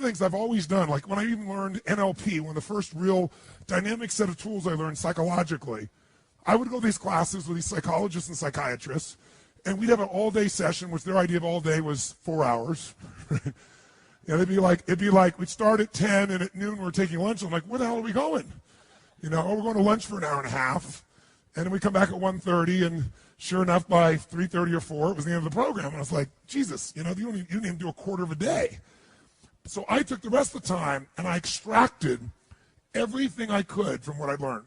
of the things I've always done, like when I even learned NLP, one of the first real dynamic set of tools I learned psychologically, I would go to these classes with these psychologists and psychiatrists, and we'd have an all-day session, which their idea of all day was 4 hours. It'd be like we'd start at 10, and at noon we're taking lunch. I'm like, where the hell are we going? We're going to lunch for an hour and a half, and then we come back at 1:30, and sure enough, by 3:30 or 4, it was the end of the program. And I was like, Jesus, you didn't even do a quarter of a day. So I took the rest of the time, and I extracted everything I could from what I learned.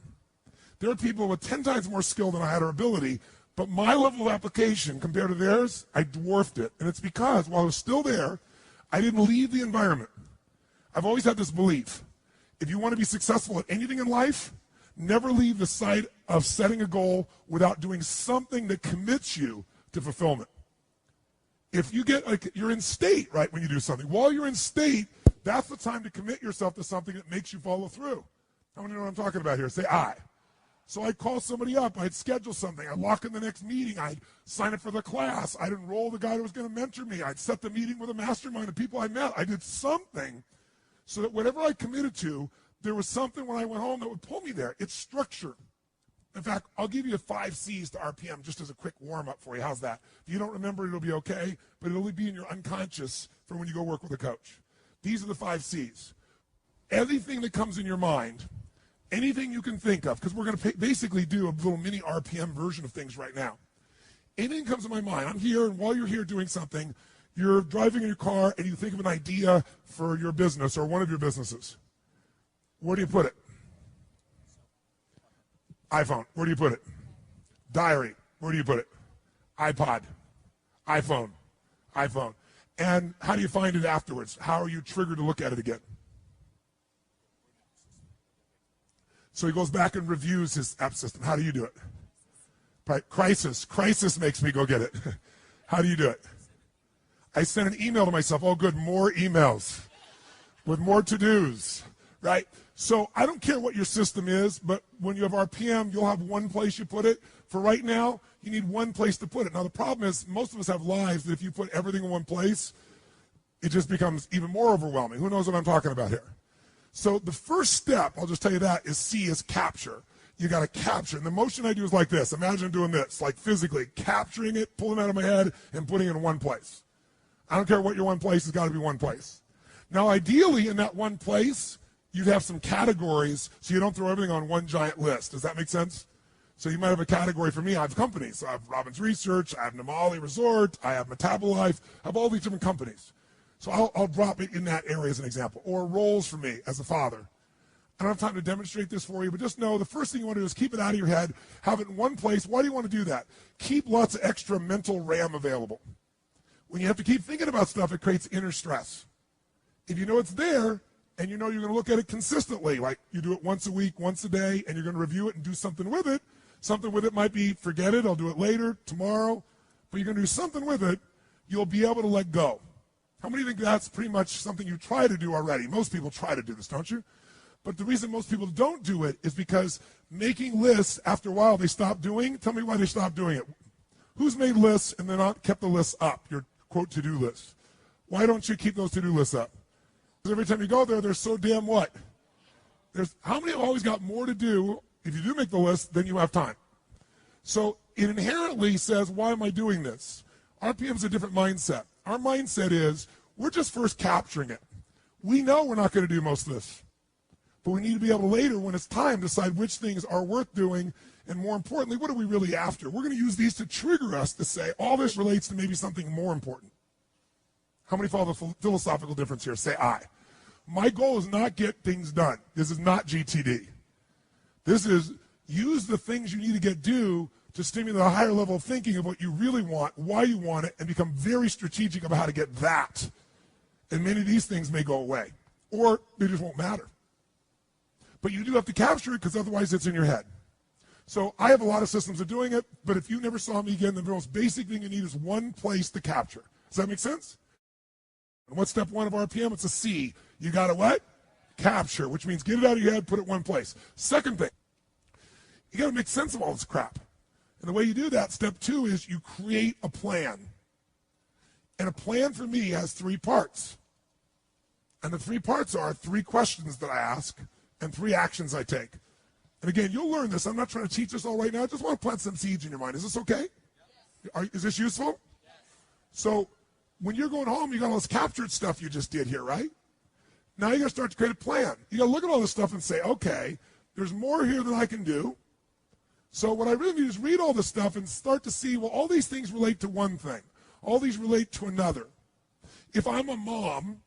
There are people with 10 times more skill than I had or ability, but my level of application compared to theirs, I dwarfed it. And it's because while I was still there, I didn't leave the environment. I've always had this belief. If you want to be successful at anything in life, never leave the sight of setting a goal without doing something that commits you to fulfillment. If you you're in state, right, when you do something. While you're in state, that's the time to commit yourself to something that makes you follow through. How many know what I'm talking about here? Say I. So I'd call somebody up, I'd schedule something, I'd lock in the next meeting, I'd sign up for the class, I'd enroll the guy who was going to mentor me, I'd set the meeting with a mastermind of people I met. I did something so that whatever I committed to, there was something when I went home that would pull me there. It's structure. In fact, I'll give you 5 C's to RPM just as a quick warm-up for you. How's that? If you don't remember, it'll be okay, but it'll be in your unconscious for when you go work with a coach. These are the 5 C's. Everything that comes in your mind, anything you can think of, because we're going to basically do a little mini RPM version of things right now. Anything comes to my mind, I'm here, and while you're here doing something, you're driving in your car, and you think of an idea for your business or one of your businesses. Where do you put it? iPhone. Where do you put it? Diary. Where do you put it? iPod. iPhone. iPhone. And how do you find it afterwards? How are you triggered to look at it again? So he goes back and reviews his app system. How do you do it? Right. Crisis. Crisis makes me go get it. How do you do it? I send an email to myself. Oh, good, more emails with more to-dos, right? So I don't care what your system is, but when you have RPM, you'll have one place you put it. For right now, you need one place to put it. Now, the problem is most of us have lives that if you put everything in one place, it just becomes even more overwhelming. Who knows what I'm talking about here? So the first step, I'll just tell you that, is C, is capture. You got to capture. And the motion I do is like this. Imagine doing this, like physically capturing it, pulling it out of my head, and putting it in one place. I don't care what your one place, it's got to be one place. Now, ideally, in that one place, you'd have some categories so you don't throw everything on one giant list. Does that make sense? So you might have a category for me. I have companies. So I have Robbins Research, I have Namali Resort, I have Metabolife, I have all these different companies. So I'll drop it in that area as an example. Or roles for me as a father. I don't have time to demonstrate this for you, but just know the first thing you want to do is keep it out of your head, have it in one place. Why do you want to do that? Keep lots of extra mental RAM available. When you have to keep thinking about stuff, it creates inner stress. If you know it's there, and you know you're going to look at it consistently, like you do it once a week, once a day, and you're going to review it and do something with it. Something with it might be, forget it, I'll do it later, tomorrow, but you're going to do something with it, you'll be able to let go. How many think that's pretty much something you try to do already? Most people try to do this, don't you? But the reason most people don't do it is because making lists, after a while, they stop doing. Tell me why they stop doing it. Who's made lists and then not kept the lists up, your, quote, to-do list? Why don't you keep those to-do lists up? Because every time you go there, they're so damn what? How many have always got more to do, if you do make the list, than you have time? So it inherently says, why am I doing this? RPM is a different mindset. Our mindset is, we're just first capturing it. We know we're not going to do most of this. But we need to be able to later, when it's time, decide which things are worth doing, and more importantly, what are we really after? We're going to use these to trigger us to say, all this relates to maybe something more important. How many follow the philosophical difference here? Say I. My goal is not get things done. This is not GTD. This is use the things you need to get due to stimulate a higher level of thinking of what you really want, why you want it, and become very strategic about how to get that. And many of these things may go away, or they just won't matter. But you do have to capture it because otherwise it's in your head. So I have a lot of systems of doing it, but if you never saw me again, the most basic thing you need is one place to capture. Does that make sense? And what's step 1 of RPM? It's a C. You got to what? Capture, which means get it out of your head, put it one place. Second thing, you got to make sense of all this crap. And the way you do that, step 2, is you create a plan. And a plan for me has 3 parts. And the 3 parts are 3 questions that I ask and 3 actions I take. And again, you'll learn this. I'm not trying to teach this all right now. I just want to plant some seeds in your mind. Is this okay? Is this useful? So when you're going home, you got all this captured stuff you just did here, right? Now you got to start to create a plan. You got to look at all this stuff and say, okay, there's more here than I can do. So what I really do is read all this stuff and start to see, well, all these things relate to one thing. All these relate to another. If I'm a mom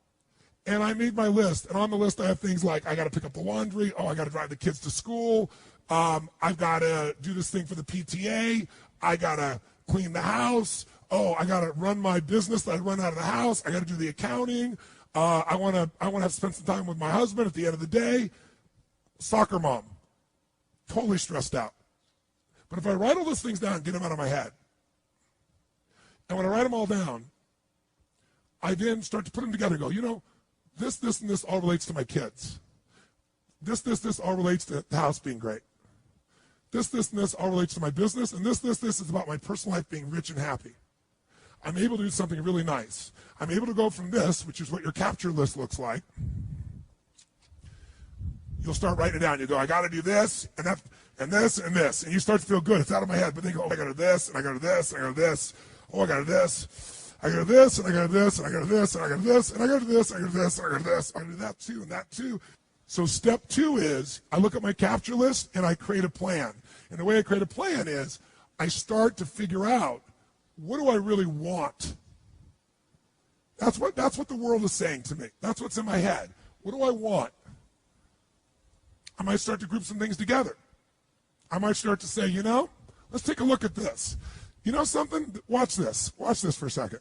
and I made my list, and on the list I have things like I got to pick up the laundry, I got to drive the kids to school, I've got to do this thing for the PTA, I got to clean the house, I got to run my business that I run out of the house, I got to do the accounting, I want to have to spend some time with my husband at the end of the day. Soccer mom, totally stressed out. But if I write all those things down, get them out of my head, and when I write them all down, I then start to put them together and go, you know, this, and this all relates to my kids. This all relates to the house being great. This, and this all relates to my business. And this is about my personal life being rich and happy. I'm able to do something really nice. I'm able to go from this, which is what your capture list looks like. You'll start writing it down. You go, I got to do this, and that, and this, and this. And you start to feel good. It's out of my head. But then you go, I got to do this, and I got to do this, and I got to do this. I got to do this. I got to do this, and I got to do this, and I got to do this, and I got to do this, and I got to do this, and I got to do this, and I got to do this. I got to do that too, and that too. So step 2 is I look at my capture list and I create a plan. And the way I create a plan is I start to figure out, what do I really want? That's what the world is saying to me. That's what's in my head. What do I want? I might start to group some things together. I might start to say, you know, let's take a look at this. You know something? Watch this. Watch this for a second.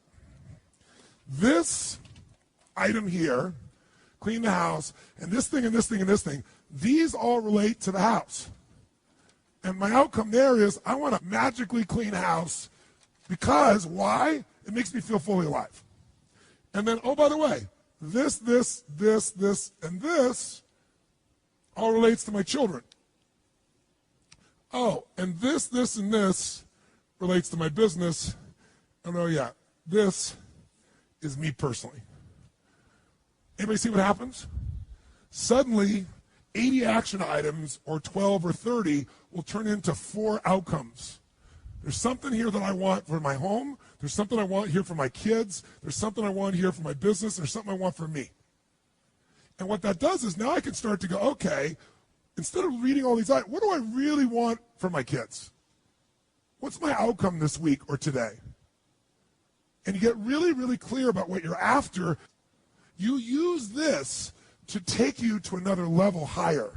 This item here, clean the house, and this thing, and this thing, and this thing, these all relate to the house. And my outcome there is I want a magically clean house because, why? It makes me feel fully alive. And then, oh, by the way, this, and this all relates to my children. Oh, and this, and this relates to my business. And oh, yeah, this is me personally. Anybody see what happens? Suddenly, 80 action items or 12 or 30 will turn into 4 outcomes. There's something here that I want for my home. There's something I want here for my kids. There's something I want here for my business. There's something I want for me. And what that does is now I can start to go, okay, instead of reading all these items, what do I really want for my kids? What's my outcome this week or today? And you get really, really clear about what you're after. You use this to take you to another level higher.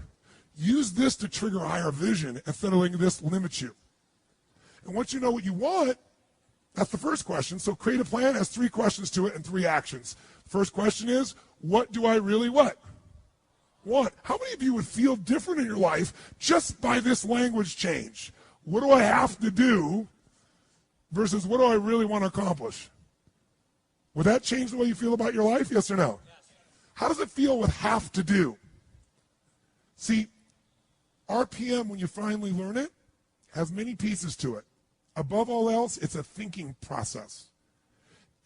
Use this to trigger a higher vision instead of letting this limit you. And once you know what you want, that's the first question. So create a plan has 3 questions to it and 3 actions. First question is, what do I really want? How many of you would feel different in your life just by this language change? What do I have to do versus what do I really want to accomplish? Would that change the way you feel about your life, yes or no? Yes. How does it feel with have to do? See, RPM, when you finally learn it, has many pieces to it. Above all else, it's a thinking process.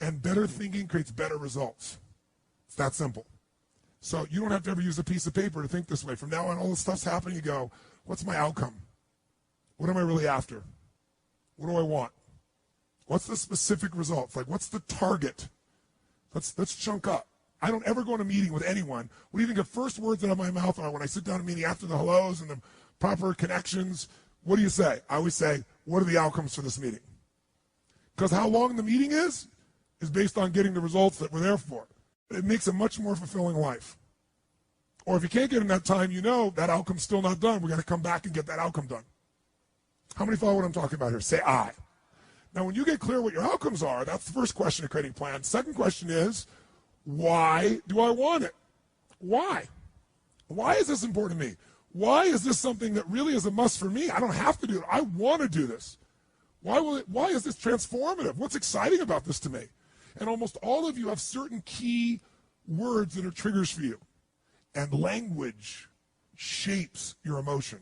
And better thinking creates better results. It's that simple. So you don't have to ever use a piece of paper to think this way. From now on, all this stuff's happening, you go, what's my outcome? What am I really after? What do I want? What's the specific results? Like, what's the target? Let's chunk up. I don't ever go in a meeting with anyone. What do you think the first words out of my mouth are when I sit down in a meeting after the hellos and the proper connections? What do you say? I always say, what are the outcomes for this meeting? Because how long the meeting is based on getting the results that we're there for. It makes a much more fulfilling life. Or if you can't get in that time, you know that outcome's still not done. We're going to come back and get that outcome done. How many follow what I'm talking about here? Say I. Now, when you get clear what your outcomes are, that's the first question of creating a plan. Second question is, why do I want it? Why? Why is this important to me? Why is this something that really is a must for me? I don't have to do it. I want to do this. Why is this transformative? What's exciting about this to me? And almost all of you have certain key words that are triggers for you. And language shapes your emotion.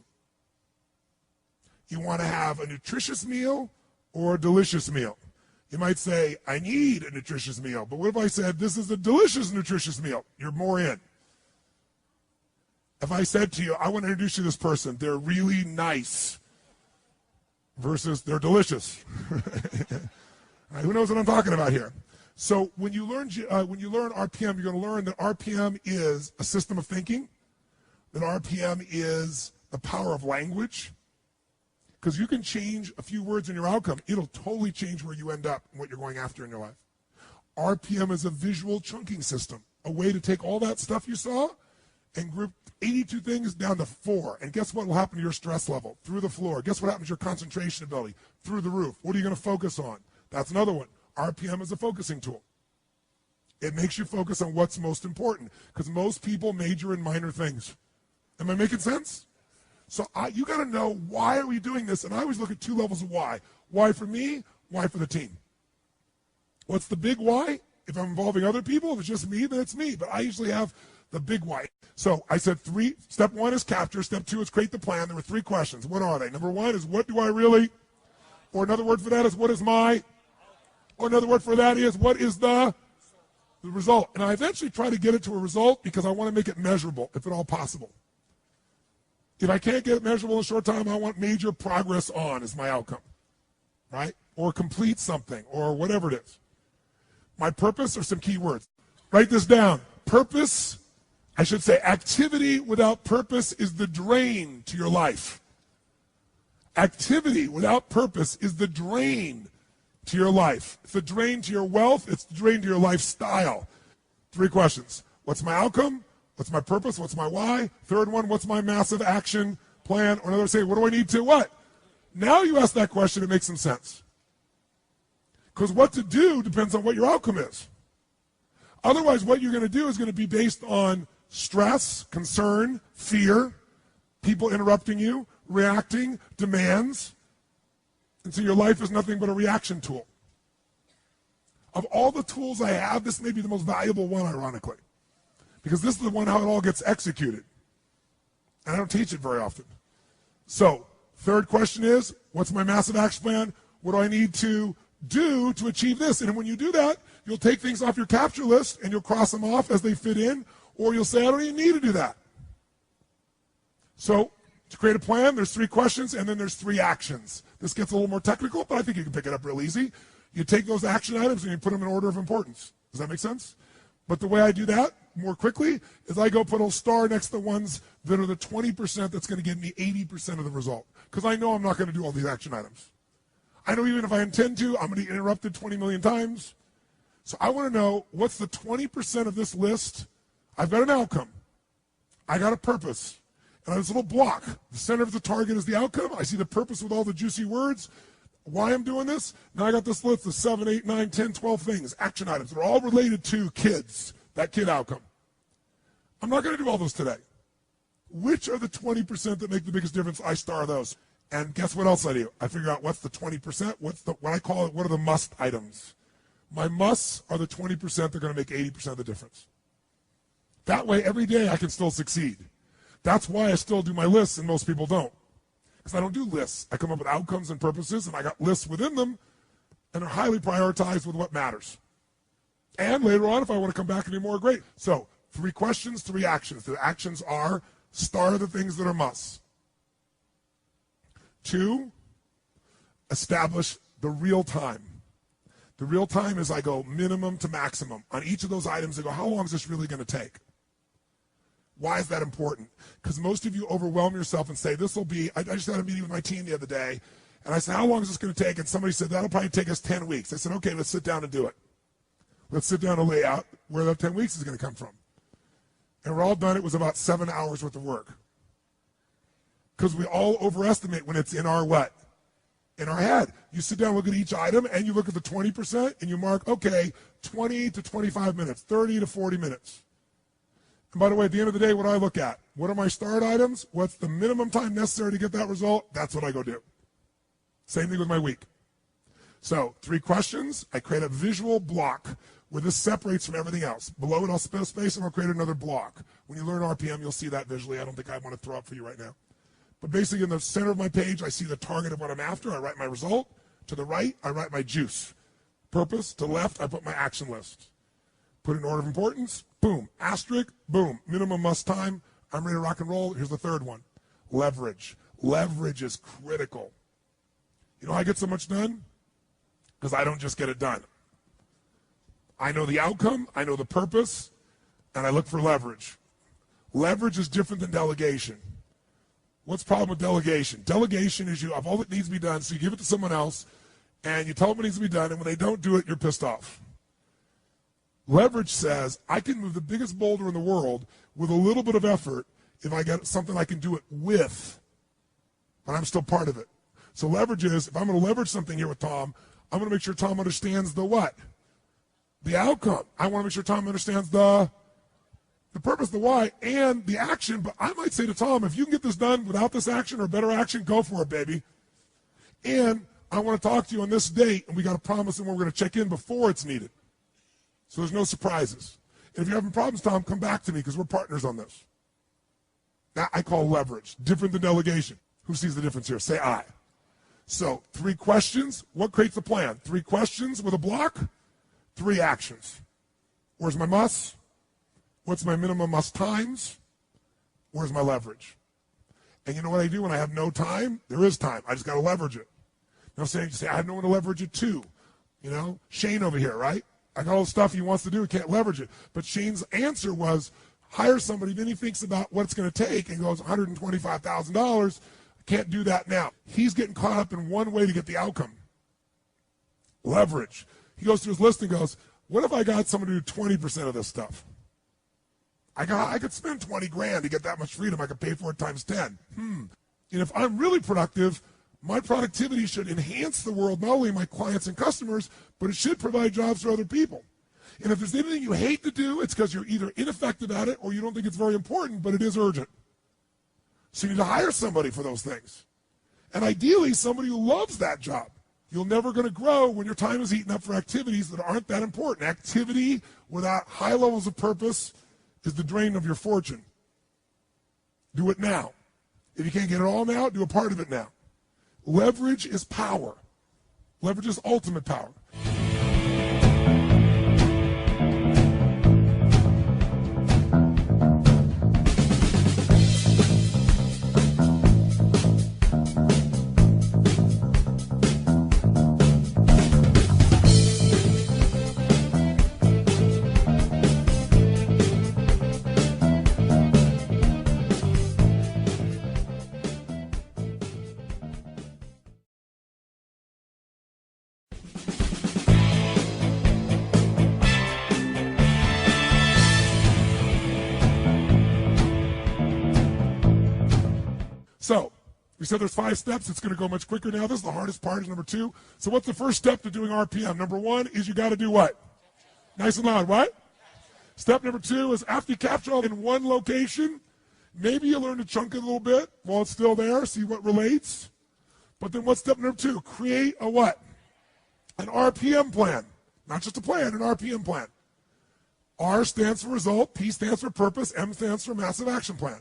You want to have a nutritious meal or a delicious meal. You might say, I need a nutritious meal. But what if I said, this is a delicious, nutritious meal? You're more in. If I said to you, I want to introduce you to this person, they're really nice, versus they're delicious. Right, who knows what I'm talking about here? So when you learn RPM, you're going to learn that RPM is a system of thinking, that RPM is the power of language, because you can change a few words in your outcome. It'll totally change where you end up and what you're going after in your life. RPM is a visual chunking system, a way to take all that stuff you saw and group 82 things down to 4. And guess what will happen to your stress level? Through the floor. Guess what happens to your concentration ability? Through the roof. What are you going to focus on? That's another one. RPM is a focusing tool. It makes you focus on what's most important, because most people major in minor things. Am I making sense? So you got to know, why are we doing this? And I always look at 2 levels of why. Why for me? Why for the team? What's the big why? If I'm involving other people, if it's just me, then it's me. But I usually have the big why. So I said 3. Step 1 is capture. Step 2 is create the plan. There were 3 questions. What are they? Number 1 is, what do I really? Or another word for that is, what is my? Or another word for that is, what is the result? And I eventually try to get it to a result because I want to make it measurable, if at all possible. If I can't get it measurable in a short time, I want major progress on as my outcome, right? Or complete something, or whatever it is. My purpose are some key words. Write this down. Purpose, I should say, activity without purpose is the drain to your life. Activity without purpose is the drain to your life. It's the drain to your wealth. It's the drain to your lifestyle. 3 questions. What's my outcome? What's my purpose? What's my why? Third one, what's my massive action plan? Or another, say, what do I need to what? Now you ask that question, it makes some sense. Because what to do depends on what your outcome is. Otherwise, what you're going to do is going to be based on stress, concern, fear, people interrupting you, reacting, demands. And so your life is nothing but a reaction tool. Of all the tools I have, this may be the most valuable one, ironically. Because this is the one how it all gets executed. And I don't teach it very often. So, third question is, what's my massive action plan? What do I need to do to achieve this? And when you do that, you'll take things off your capture list and you'll cross them off as they fit in, or you'll say, I don't even need to do that. So, to create a plan, there's 3 questions and then there's 3 actions. This gets a little more technical, but I think you can pick it up real easy. You take those action items and you put them in order of importance. Does that make sense? But the way I do that more quickly is I go put a star next to the ones that are the 20% that's going to give me 80% of the result. Because I know I'm not going to do all these action items. I know even if I intend to, I'm going to get interrupted 20 million times. So I want to know, what's the 20% of this list? I've got an outcome. I got a purpose. And I have this little block. The center of the target is the outcome. I see the purpose with all the juicy words. Why I'm doing this? Now I got this list of 7, 8, 9, 10, 12 things, action items. They're all related to kids, that kid outcome. I'm not going to do all those today. Which are the 20% that make the biggest difference? I star those. And guess what else I do? I figure out what's the 20%, what I call it, what are the must items. My musts are the 20% that are going to make 80% of the difference. That way, every day I can still succeed. That's why I still do my lists and most people don't. Because I don't do lists. I come up with outcomes and purposes, and I got lists within them, and they're highly prioritized with what matters. And later on, if I want to come back and do more, great. So, 3 questions, 3 actions. The actions are, star the things that are musts. 2, establish the real time. The real time is I go minimum to maximum. On each of those items, I go, how long is this really going to take? Why is that important? Because most of you overwhelm yourself and say, this will be, I just had a meeting with my team the other day, and I said, how long is this going to take? And somebody said, that'll probably take us 10 weeks. I said, okay, let's sit down and do it. Let's sit down and lay out where that 10 weeks is going to come from. And we're all done. It was about 7 hours worth of work. Because we all overestimate when it's in our what? In our head. You sit down, look at each item, and you look at the 20%, and you mark, okay, 20 to 25 minutes, 30 to 40 minutes. And by the way, at the end of the day, what do I look at? What are my start items? What's the minimum time necessary to get that result? That's what I go do. Same thing with my week. So, 3 questions. I create a visual block where this separates from everything else. Below it, I'll split space and I'll create another block. When you learn RPM, you'll see that visually. I don't think I want to throw up for you right now. But basically, in the center of my page, I see the target of what I'm after. I write my result. To the right, I write my juice. Purpose, to left, I put my action list. Put in order of importance, boom. Asterisk, boom. Minimum must time, I'm ready to rock and roll. Here's the third one. Leverage. Leverage is critical. You know how I get so much done? Because I don't just get it done. I know the outcome, I know the purpose, and I look for leverage. Leverage is different than delegation. What's the problem with delegation? Delegation is you have all that needs to be done, so you give it to someone else, and you tell them what needs to be done, and when they don't do it, you're pissed off. Leverage says, I can move the biggest boulder in the world with a little bit of effort if I get something I can do it with, but I'm still part of it. So leverage is, if I'm going to leverage something here with Tom, I'm going to make sure Tom understands the what? The outcome. I want to make sure Tom understands the purpose, the why, and the action. But I might say to Tom, if you can get this done without this action or better action, go for it, baby. And I want to talk to you on this date, and we got to promise him we're going to check in before it's needed. So there's no surprises. And if you're having problems, Tom, come back to me because we're partners on this. That I call leverage, different than delegation. Who sees the difference here? Say I. So 3 questions. What creates the plan? 3 questions with a block, 3 actions. Where's my must? What's my minimum must times? Where's my leverage? And you know what I do when I have no time? There is time. I just got to leverage it. You know what I'm saying? You say, I have no one to leverage it to. You know, Shane over here, right? I got all the stuff he wants to do. He can't leverage it. But Shane's answer was, hire somebody. Then he thinks about what it's going to take and goes, $125,000. Can't do that now. He's getting caught up in one way to get the outcome. Leverage. He goes through his list and goes, what if I got someone to do 20% of this stuff? I could spend 20 grand to get that much freedom. I could pay for it times 10. And if I'm really productive, my productivity should enhance the world, not only my clients and customers, but it should provide jobs for other people. And if there's anything you hate to do, it's because you're either ineffective at it or you don't think it's very important, but it is urgent. So you need to hire somebody for those things. And ideally, somebody who loves that job. You're never going to grow when your time is eaten up for activities that aren't that important. Activity without high levels of purpose is the drain of your fortune. Do it now. If you can't get it all now, do a part of it now. Leverage is power. Leverage is ultimate power. So, we said there's 5 steps. It's going to go much quicker now. This is the hardest part, is number 2. So what's the first step to doing RPM? Number 1 is you got to do what? Nice and loud, what? Step number 2 is after you capture all in one location, maybe you learn to chunk it a little bit while it's still there, see what relates. But then what's step number 2? Create a what? An RPM plan. Not just a plan, an RPM plan. R stands for result, P stands for purpose, M stands for massive action plan.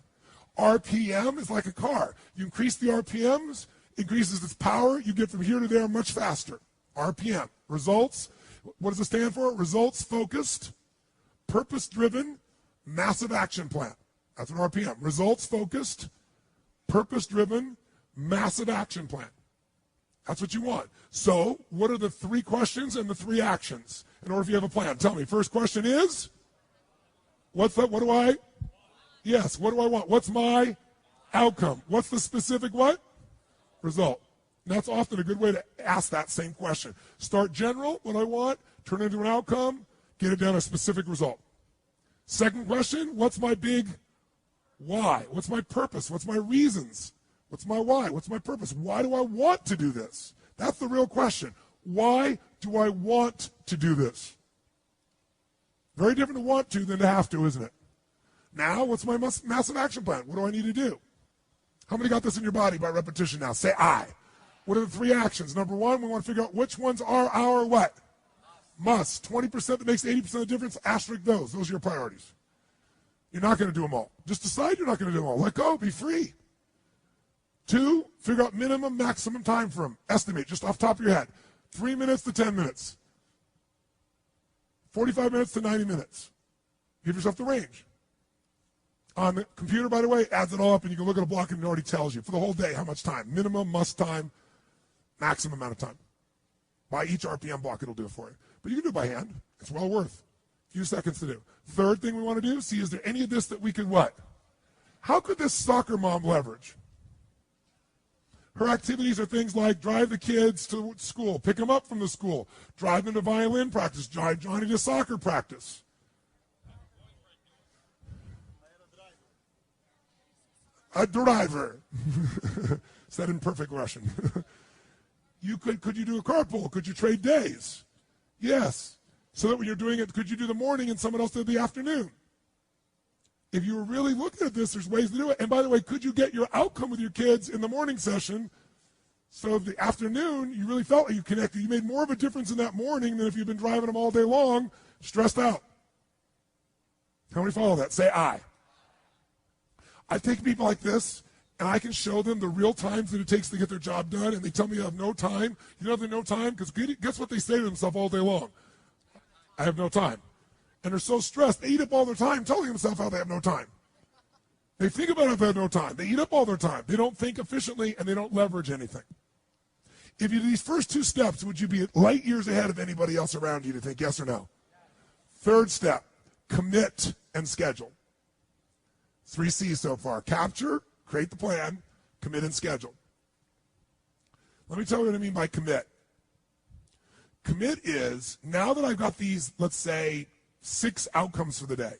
RPM is like a car. You increase the RPMs, increases its power, you get from here to there much faster. RPM. Results, what does it stand for? Results focused, purpose driven, massive action plan. That's what RPM. Results focused, purpose driven, massive action plan. That's what you want. So, what are the 3 questions and the 3 actions in order if you have a plan? Tell me. First question is, what's that? What do I? Yes, what do I want? What's my outcome? What's the specific what? Result. And that's often a good way to ask that same question. Start general, what I want, turn it into an outcome, get it down to a specific result. Second question, what's my big why? What's my purpose? What's my reasons? What's my why? What's my purpose? Why do I want to do this? That's the real question. Why do I want to do this? Very different to want to than to have to, isn't it? Now, what's my massive action plan? What do I need to do? How many got this in your body by repetition now? Say I. What are the 3 actions? Number 1, we want to figure out which ones are our what? Must. 20% that makes 80% of the difference, asterisk those. Those are your priorities. You're not going to do them all. Just decide you're not going to do them all. Let go. Be free. 2, figure out minimum, maximum time for them. Estimate, just off the top of your head. 3 minutes to 10 minutes. 45 minutes to 90 minutes. Give yourself the range. On the computer, by the way, adds it all up, and you can look at a block and it already tells you for the whole day how much time. Minimum, must time, maximum amount of time. By each RPM block, it'll do it for you. But you can do it by hand. It's well worth a few seconds to do. Third thing we want to do, see, is there any of this that we could what? How could this soccer mom leverage? Her activities are things like drive the kids to school, pick them up from the school, drive them to violin practice, drive Johnny to soccer practice. A driver. Said in perfect Russian. Could you do a carpool? Could you trade days? Yes. So that when you're doing it, could you do the morning and someone else did the afternoon? If you were really looking at this, there's ways to do it. And by the way, could you get your outcome with your kids in the morning session so the afternoon you really felt like you connected? You made more of a difference in that morning than if you've been driving them all day long, stressed out. How many follow that? Say I. I take people like this, and I can show them the real times that it takes to get their job done, and they tell me you have no time. You know they have no time? Because guess what they say to themselves all day long? I have no time. And they're so stressed, they eat up all their time telling themselves how they have no time. They think about it if they have no time. They eat up all their time. They don't think efficiently, and they don't leverage anything. If you do these first two steps, would you be light years ahead of anybody else around you to think yes or no? Third step, commit and schedule. 3 C's so far. Capture, create the plan, commit and schedule. Let me tell you what I mean by commit. Commit is, now that I've got these, let's say, 6 outcomes for the day.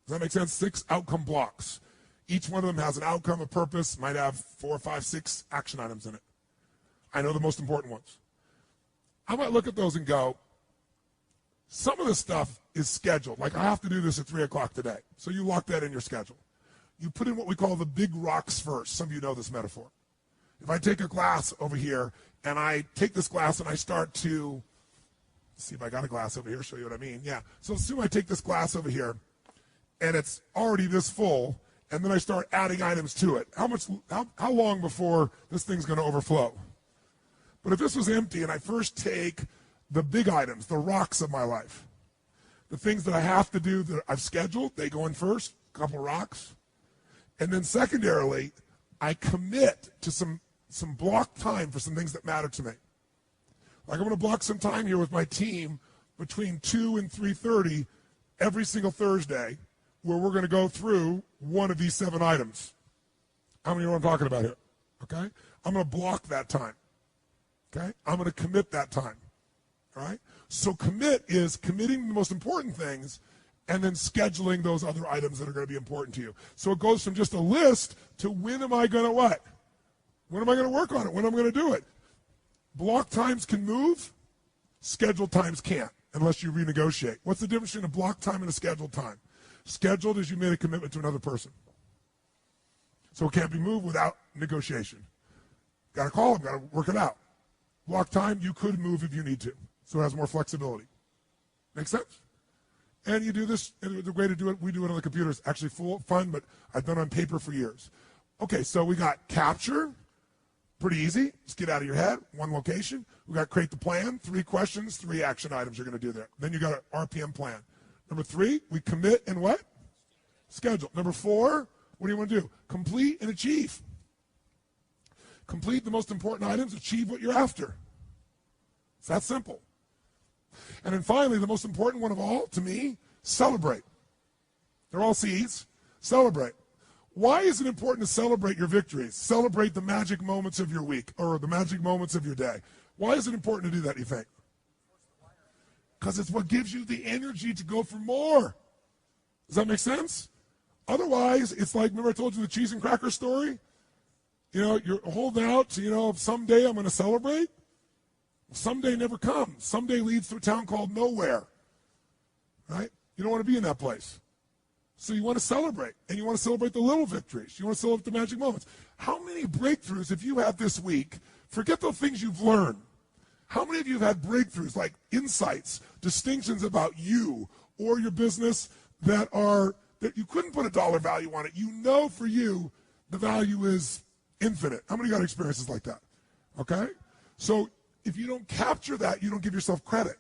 Does that make sense? 6 outcome blocks. Each one of them has an outcome, a purpose, might have 4, 5, 6 action items in it. I know the most important ones. I might look at those and go, some of the stuff is scheduled. Like I have to do this at 3 o'clock today. So you lock that in your schedule. You put in what we call the big rocks first. Some of you know this metaphor. If I take a glass over here and I take this glass and I start to, see if I got a glass over here, show you what I mean. Yeah. So assume I take this glass over here and it's already this full, and then I start adding items to it. How long before this thing's going to overflow? But if this was empty and I first take the big items, the rocks of my life, the things that I have to do that I've scheduled, they go in first, a couple rocks. And then secondarily, I commit to some block time for some things that matter to me. Like I'm going to block some time here with my team between 2 and 3:30 every single Thursday where we're going to go through one of these 7 items. How many know what I'm talking about here? Okay? I'm going to block that time. Okay? I'm going to commit that time. All right? So commit is committing to the most important things and then scheduling those other items that are going to be important to you. So it goes from just a list to when am I going to what? When am I going to work on it? When am I going to do it? Block times can move. Scheduled times can't unless you renegotiate. What's the difference between a block time and a scheduled time? Scheduled is you made a commitment to another person. So it can't be moved without negotiation. Got to call them, got to work it out. Block time, you could move if you need to. So it has more flexibility. Make sense? And you do this, and the way to do it, we do it on the computer. It's actually fun, but I've done it on paper for years. Okay, so we got capture, pretty easy. Just get out of your head, one location. We got create the plan, 3 questions, 3 action items you're going to do there. Then you got an RPM plan. Number 3, we commit and what? Schedule. Number 4, what do you want to do? Complete and achieve. Complete the most important items, achieve what you're after. It's that simple. And then finally, the most important one of all, to me, celebrate. They're all C's. Celebrate. Why is it important to celebrate your victories? Celebrate the magic moments of your week or the magic moments of your day. Why is it important to do that, you think? Because it's what gives you the energy to go for more. Does that make sense? Otherwise, it's like, remember I told you the cheese and cracker story? You know, you're holding out to, someday I'm going to celebrate. Someday never comes. Someday leads to a town called nowhere. Right? You don't want to be in that place. So you want to celebrate. And you want to celebrate the little victories. You want to celebrate the magic moments. How many breakthroughs have you had this week? Forget the things you've learned. How many of you have had breakthroughs, like insights, distinctions about you or your business that you couldn't put a dollar value on it? You know for you the value is infinite. How many got experiences like that? Okay? So if you don't capture that, you don't give yourself credit.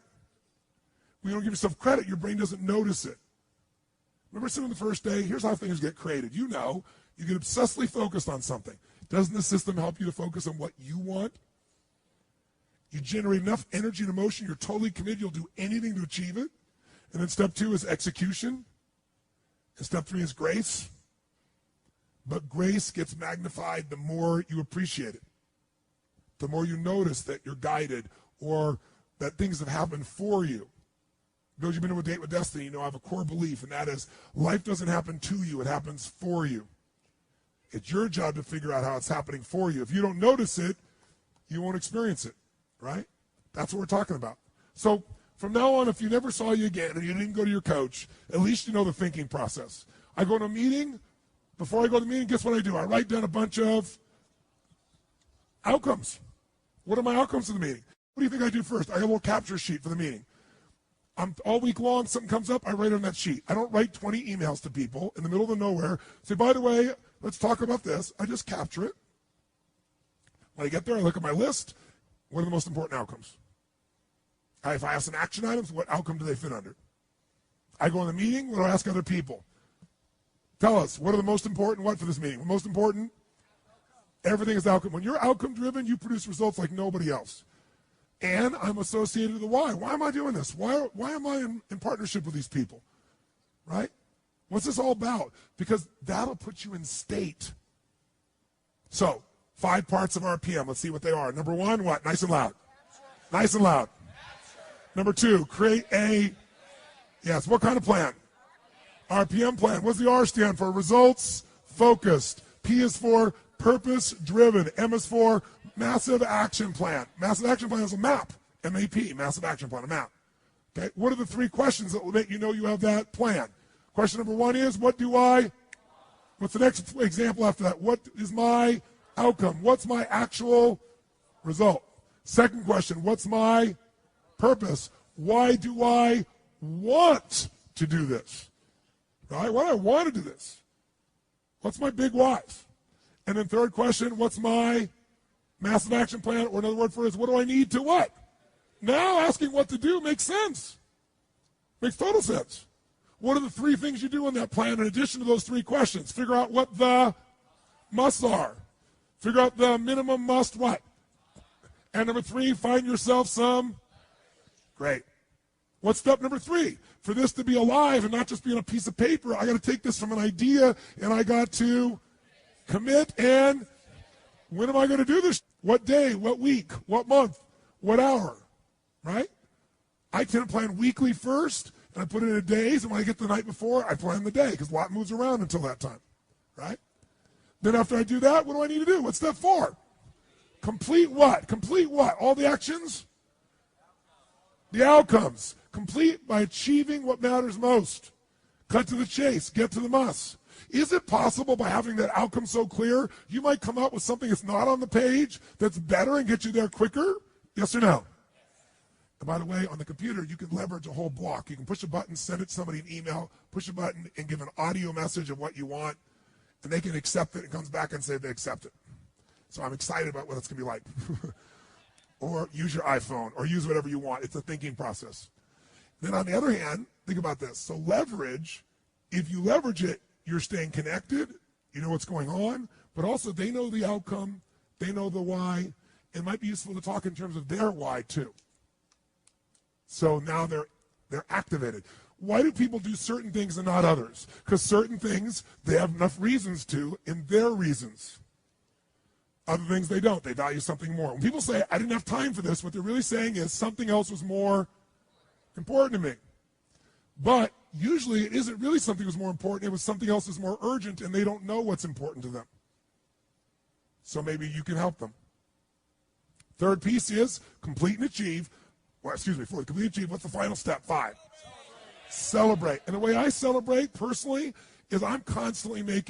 When you don't give yourself credit, your brain doesn't notice it. Remember sitting the first day? Here's how things get created. You know, you get obsessively focused on something. Doesn't the system help you to focus on what you want? You generate enough energy and emotion, you're totally committed, you'll do anything to achieve it. And then step 2 is execution. And step 3 is grace. But grace gets magnified the more you appreciate it. The more you notice that you're guided or that things have happened for you. Those you've been to a date with destiny, you know I have a core belief, and that is life doesn't happen to you, it happens for you. It's your job to figure out how it's happening for you. If you don't notice it, you won't experience it, right? That's what we're talking about. So from now on, if you never saw you again and you didn't go to your coach, at least you know the thinking process. I go to a meeting. Before I go to the meeting, guess what I do? I write down a bunch of outcomes. What are my outcomes of the meeting? What do you think I do first? I have a little capture sheet for the meeting. All week long, something comes up, I write it on that sheet. I don't write 20 emails to people in the middle of nowhere. Say, by the way, let's talk about this. I just capture it. When I get there, I look at my list. What are the most important outcomes? If I have some action items, what outcome do they fit under? I go in the meeting, what do I ask other people? Tell us, what are the most important what for this meeting? The most important? Everything is outcome. When you're outcome driven, you produce results like nobody else. And I'm associated with the why. Why am I doing this? Why am I in partnership with these people? Right? What's this all about? Because that'll put you in state. So, 5 parts of RPM. Let's see what they are. Number 1, what? Nice and loud. Nice and loud. Number 2, create a, yes, what kind of plan? RPM plan. What's the R stand for? Results focused. P is for purpose driven. M is for massive action plan. Massive action plan is a map. M-A-P, massive action plan, a map. Okay, what are the 3 questions that will make you know you have that plan? Question number 1 is, what's the next example after that? What is my outcome? What's my actual result? Second question, what's my purpose? Why do I want to do this? Right? Why do I want to do this? What's my big whys? And then third question, what's my massive action plan? Or another word for it is, what do I need to what? Now asking what to do makes sense. Makes total sense. What are the 3 things you do in that plan in addition to those 3 questions? Figure out what the musts are. Figure out the minimum must what? And number 3, find yourself some. Great. What's step number 3? For this to be alive and not just be on a piece of paper, I got to take this from an idea and I got to commit. And when am I going to do this? What day? What week? What month? What hour? Right? I tend to plan weekly first, and I put it in days, and when I get the night before, I plan the day, because a lot moves around until that time. Right? Then after I do that, what do I need to do? What's step 4? Complete what? Complete what? All the actions? The outcomes. Complete by achieving what matters most. Cut to the chase. Get to the must. Is it possible by having that outcome so clear, you might come up with something that's not on the page that's better and get you there quicker? Yes or no? And by the way, on the computer, you can leverage a whole block. You can push a button, send it to somebody an email, push a button, and give an audio message of what you want, and they can accept it and comes back and say they accept it. So I'm excited about what it's going to be like. Or use your iPhone, or use whatever you want. It's a thinking process. Then on the other hand, think about this. So leverage, if you leverage it, you're staying connected, you know what's going on, but also they know the outcome, they know the why. It might be useful to talk in terms of their why too. So now they're activated. Why do people do certain things and not others? Because certain things they have enough reasons to in their reasons. Other things they don't. They value something more. When people say, I didn't have time for this, what they're really saying is something else was more important to me. But usually it isn't really something that was more important. It was something else that's more urgent, and they don't know what's important to them. So maybe you can help them. Third piece is complete and achieve. Complete and achieve. What's the final step? 5. Celebrate. And the way I celebrate personally is I'm constantly making